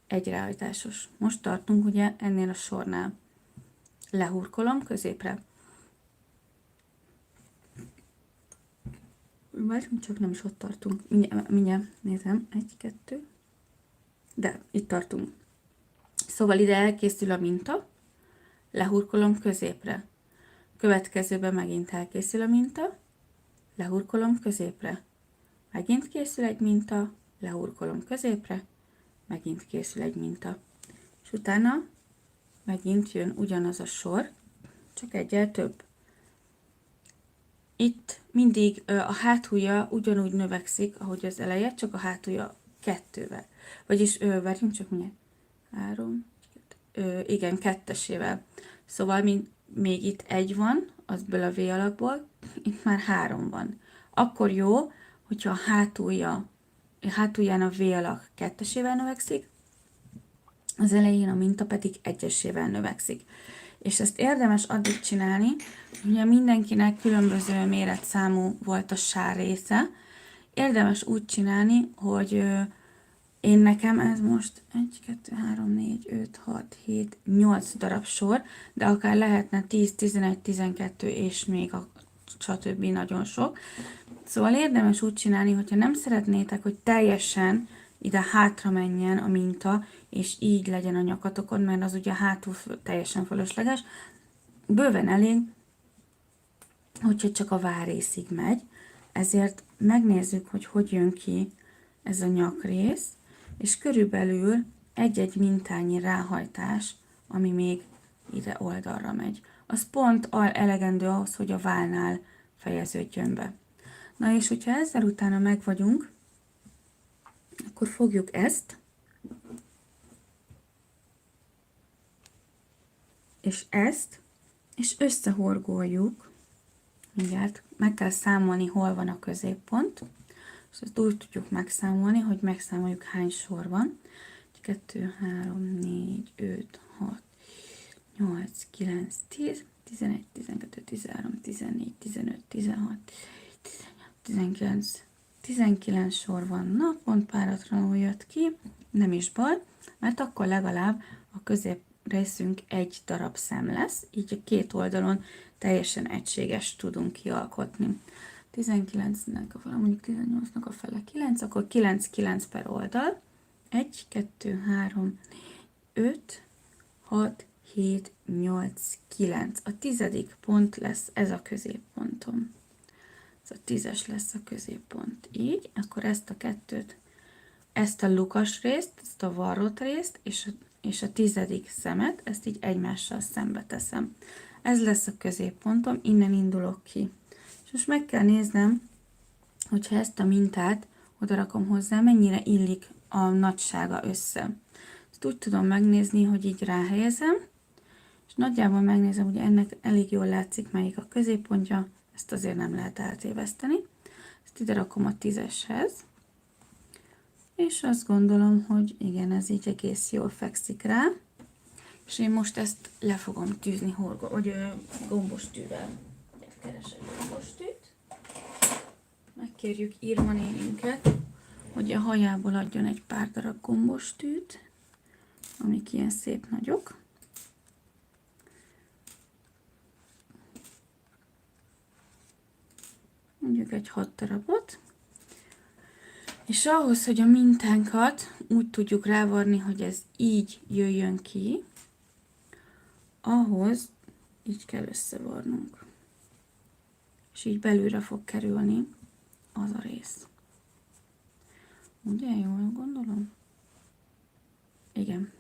egyrehajtásos. Most tartunk ugye ennél a sornál. Lehurkolom középre. Vagy csak nem is ott tartunk. Mindjárt nézem. 1, 2. De itt tartunk. Szóval ide elkészül a minta. Lehurkolom középre. Következőben megint elkészül a minta. Lehurkolom középre. Megint készül egy minta. Lehurkolom középre. Megint készül egy minta. És utána megint jön ugyanaz a sor, csak egyel több. Itt mindig a hátulja ugyanúgy növekszik, ahogy az eleje, csak a hátulja 2-vel. Vagyis, várjunk csak mindjárt. 3, igen, 2-esével. Szóval még itt 1 van, azból a V alakból, itt már 3 van. Akkor jó, hogyha a hátulján a V alak 2-esével növekszik, az elején a minta pedig 1-esével növekszik. És ezt érdemes addig csinálni, ugye mindenkinek különböző méretszámú volt a sár része. Érdemes úgy csinálni, hogy én nekem ez most 1, 2, 3, 4, 5, 6, 7, 8 darab sor, de akár lehetne 10, 11, 12 és még a stb. Nagyon sok. Szóval érdemes úgy csinálni, hogyha nem szeretnétek, hogy teljesen ide hátra menjen a minta, és így legyen a nyakatokon, mert az ugye hátul teljesen fölösleges. Bőven elég, hogyha csak a várrészig megy, ezért megnézzük, hogy jön ki ez a nyakrész, és körülbelül egy-egy mintányi ráhajtás, ami még ide oldalra megy. Az pont elegendő ahhoz, hogy a válnál fejeződjön be. Na és hogyha ezzel utána meg vagyunk, akkor fogjuk ezt, és összehorgoljuk. Mindjárt meg kell számolni, hol van a középpont, és ezt úgy tudjuk megszámolni, hogy megszámoljuk, hány sor van. 2, 3, 4, 5, 6, 8, 9, 10, 11, 12, 13, 14, 15, 16, 19, 19 sor van. Na, pont páratlanul jött ki, nem is baj, mert akkor legalább a közép részünk egy darab szem lesz, így a két oldalon teljesen egységes tudunk kialkotni. 19-nek a fele, mondjuk 18-nak a fele 9, akkor 9 per oldal. 1, 2, 3, 5, 6, 7, 8, 9. A 10. pont lesz ez a középpontom. Ez a 10-es lesz a középpont. Így, akkor ezt a kettőt, ezt a lukas részt, ezt a varrott részt, és a 10. szemet, ezt így egymással szembe teszem. Ez lesz a középpontom, innen indulok ki. És most meg kell néznem, hogyha ezt a mintát oda rakom hozzá, mennyire illik a nagysága össze. Ezt úgy tudom megnézni, hogy így ráhelyezem, és nagyjából megnézem, hogy ennek elég jól látszik, melyik a középpontja, ezt azért nem lehet eltéveszteni. Ezt ide rakom a 10-eshez, és azt gondolom, hogy igen, ez így egész jól fekszik rá. És én most ezt le fogom tűzni gombos tűvel. Keresek gombos tűt. Megkérjük Irma néninket, hogy a hajából adjon egy pár darab gombos tűt, amik ilyen szép nagyok. mondjuk egy 6 darabot. És ahhoz, hogy a mintánkat úgy tudjuk rávarni, hogy ez így jöjjön ki, ahhoz így kell összevarnunk. És így belülre fog kerülni az a rész. Ugye, jól gondolom? Igen.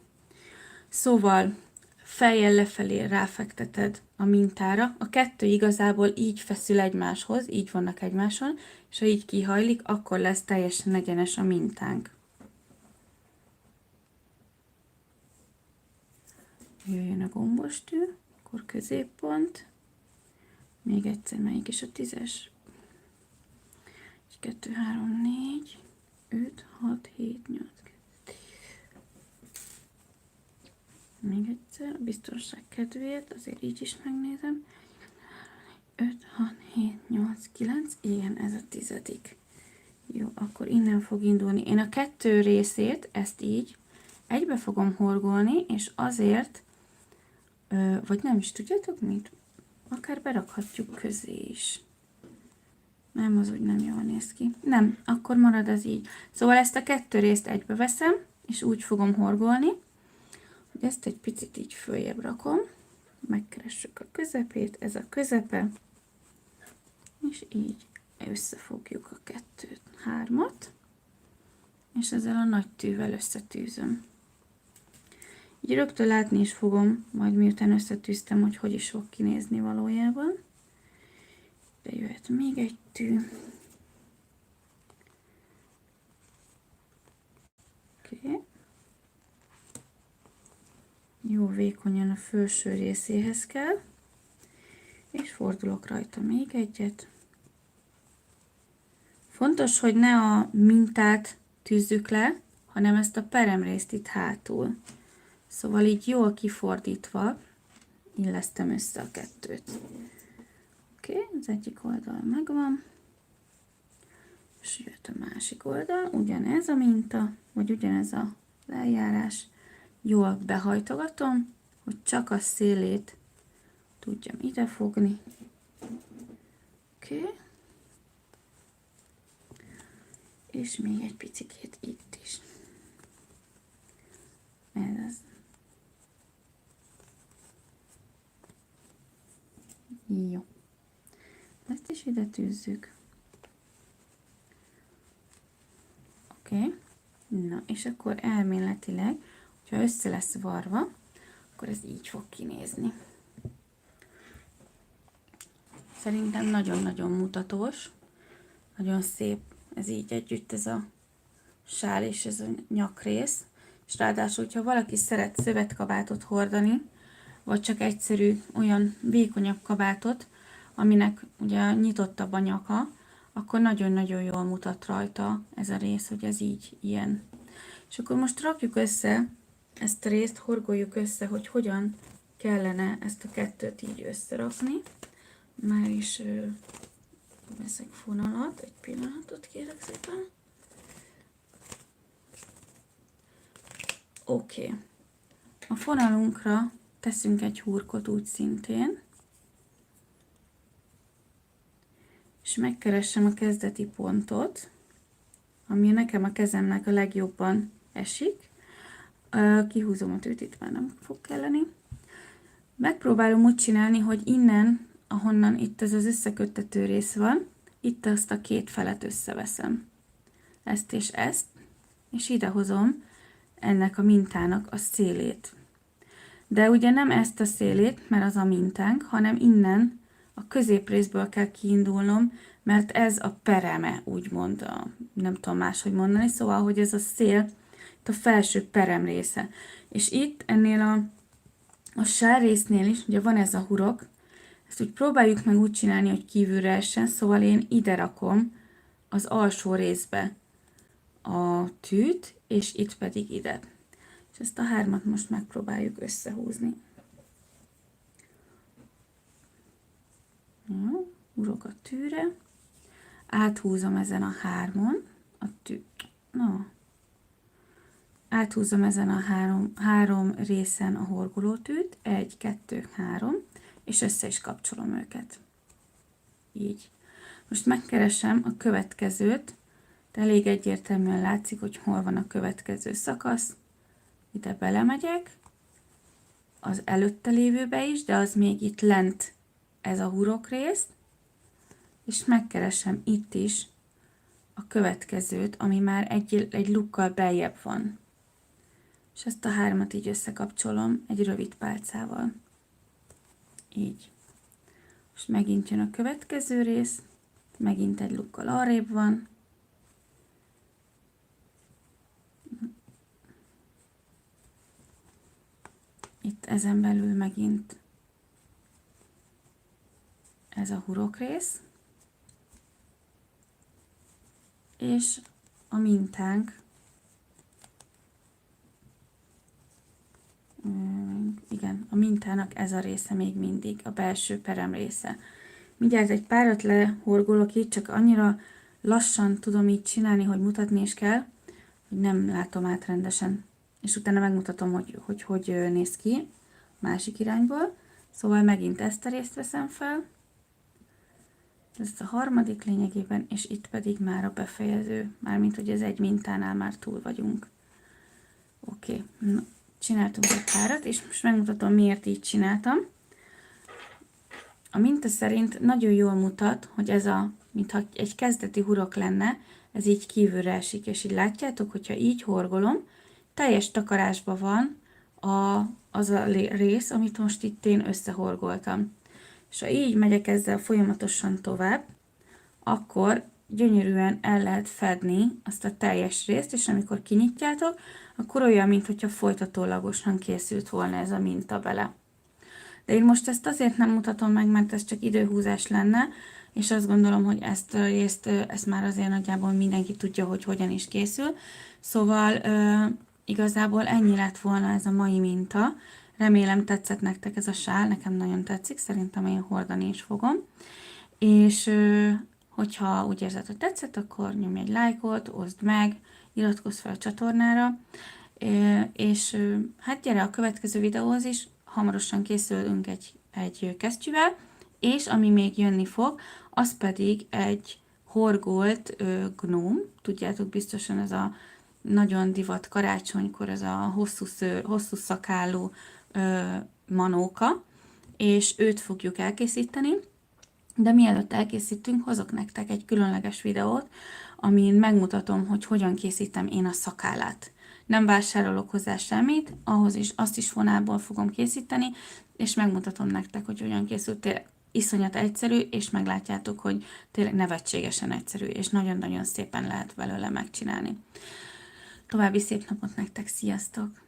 Szóval fejjel lefelé ráfekteted a mintára. A kettő igazából így feszül egymáshoz, így vannak egymáson, és ha így kihajlik, akkor lesz teljesen egyenes a mintánk. Jöjjön a gombostű, akkor középpont. Még egyszer, melyik is a 10-es? 1, 2, 3, 4, 5, 6, 7, 8, 2. Még egyszer, a biztonság kedvéért, azért így is megnézem. 5, 6, 7, 8, 9, igen, ez a 10. Jó, akkor innen fog indulni. Én a 2 részét, ezt így, egybe fogom horgolni, és azért, vagy nem is tudjátok mit? Akár berakhatjuk közé is. Nem, az úgy nem jól néz ki. Nem, akkor marad az így. Szóval ezt a 2 részt egybe veszem, és úgy fogom horgolni, hogy ezt egy picit így följebb rakom. Megkeressük a közepét, ez a közepe, és így összefogjuk a 2-t, 3-at, és ezzel a nagy tűvel összetűzöm. Így rögtön látni is fogom, majd miután összetűztem, hogy hogy is fog kinézni valójában. De jöhet még egy tű. Oké. Jó vékonyan a felső részéhez kell. És fordulok rajta még egyet. Fontos, hogy ne a mintát tűzzük le, hanem ezt a peremrészt itt hátul. Szóval így jól kifordítva illesztem össze a 2-t. Oké, az egyik oldal megvan. És jött a másik oldal, ugyanez a minta, vagy ugyanez a eljárás. Jól behajtogatom, hogy csak a szélét tudjam ide fogni. Oké. És még egy picikét itt is. Ez az. Jó. Ezt is ide tűzzük. Oké. Na, és akkor elméletileg, hogyha össze lesz varva, akkor ez így fog kinézni. Szerintem nagyon-nagyon mutatós. Nagyon szép. Ez így együtt, ez a sál és ez a nyakrész. És ráadásul, hogyha valaki szeret szövetkabátot hordani, vagy csak egyszerű, olyan vékonyabb kabátot, aminek ugye nyitottabb a nyaka, akkor nagyon-nagyon jól mutat rajta ez a rész, hogy ez így ilyen. És akkor most rakjuk össze ezt a részt, horgoljuk össze, hogy hogyan kellene ezt a 2-t így összerakni. Már is veszek fonalat, egy pillanatot kérek szépen. Oké. A fonalunkra teszünk egy hurkot úgy szintén, és megkeressem a kezdeti pontot, ami nekem a kezemnek a legjobban esik. Kihúzom a tűt, itt már nem fog kelleni. Megpróbálom úgy csinálni, hogy innen, ahonnan itt ez az összeköttető rész van, itt azt a 2 felet összeveszem. Ezt és idehozom ennek a mintának a szélét. De ugye nem ezt a szélét, mert az a mintánk, hanem innen a középrészből kell kiindulnom, mert ez a pereme, úgymond, nem tudom máshogy mondani, szóval, hogy ez a szél, itt a felső perem része. És itt ennél a sár résznél is, ugye van ez a hurok, ezt úgy próbáljuk meg úgy csinálni, hogy kívülre essen, szóval én ide rakom az alsó részbe a tűt, és itt pedig ide. És ezt a 3-at most megpróbáljuk összehúzni. Jó, hurok a tűre, áthúzom ezen a 3-on, áthúzom ezen a 3 részen a horgolótűt, 1, 2, 3, és össze is kapcsolom őket. Így. Most megkeresem a következőt, de elég egyértelműen látszik, hogy hol van a következő szakasz. Ide belemegyek, az előtte lévőbe is, de az még itt lent ez a hurokrész, és megkeresem itt is a következőt, ami már egy lukkal beljebb van. És ezt a hármat így összekapcsolom egy rövid pálcával. Így. Most megint jön a következő rész, megint egy lukkal arrébb van. Itt ezen belül megint ez a hurokrész. És a mintánk, igen, a mintának ez a része még mindig, a belső perem része. Mindjárt egy párat lehorgolok itt, csak annyira lassan tudom így csinálni, hogy mutatni is kell, hogy nem látom át rendesen. És utána megmutatom, hogy néz ki másik irányból. Szóval megint ezt a részt veszem fel. Ez a harmadik lényegében, és itt pedig már a befejező, mármint hogy ez egy mintánál már túl vagyunk. Oké, na, csináltunk egy párat, és most megmutatom, miért így csináltam. A minta szerint nagyon jól mutat, hogy ez mintha egy kezdeti hurok lenne, ez így kívülre esik, és így látjátok, hogyha így horgolom, teljes takarásban van az a rész, amit most itt én összehorgoltam. És ha így megyek ezzel folyamatosan tovább, akkor gyönyörűen el lehet fedni azt a teljes részt, és amikor kinyitjátok, akkor olyan, mintha folytatólagosan készült volna ez a minta bele. De én most ezt azért nem mutatom meg, mert ez csak időhúzás lenne, és azt gondolom, hogy ezt a részt, ezt már azért nagyjából mindenki tudja, hogy hogyan is készül. Szóval igazából ennyi lett volna ez a mai minta. Remélem tetszett nektek ez a sál, nekem nagyon tetszik, szerintem én hordani is fogom. És hogyha úgy érzed, hogy tetszett, akkor nyomj egy lájkot, oszd meg, iratkozz fel a csatornára, és hát gyere a következő videóhoz is, hamarosan készülünk egy kesztyűvel, és ami még jönni fog, az pedig egy horgolt gnóm, tudjátok biztosan ez a nagyon divat karácsonykor, ez a hosszú szakállú manóka, és őt fogjuk elkészíteni, de mielőtt elkészítünk, hozok nektek egy különleges videót, amin megmutatom, hogy hogyan készítem én a szakállát. Nem vásárolok hozzá semmit, azt is fonából fogom készíteni, és megmutatom nektek, hogy hogyan készült. Tényleg iszonyat egyszerű, és meglátjátok, hogy tényleg nevetségesen egyszerű, és nagyon-nagyon szépen lehet belőle megcsinálni. További szép napot nektek, sziasztok!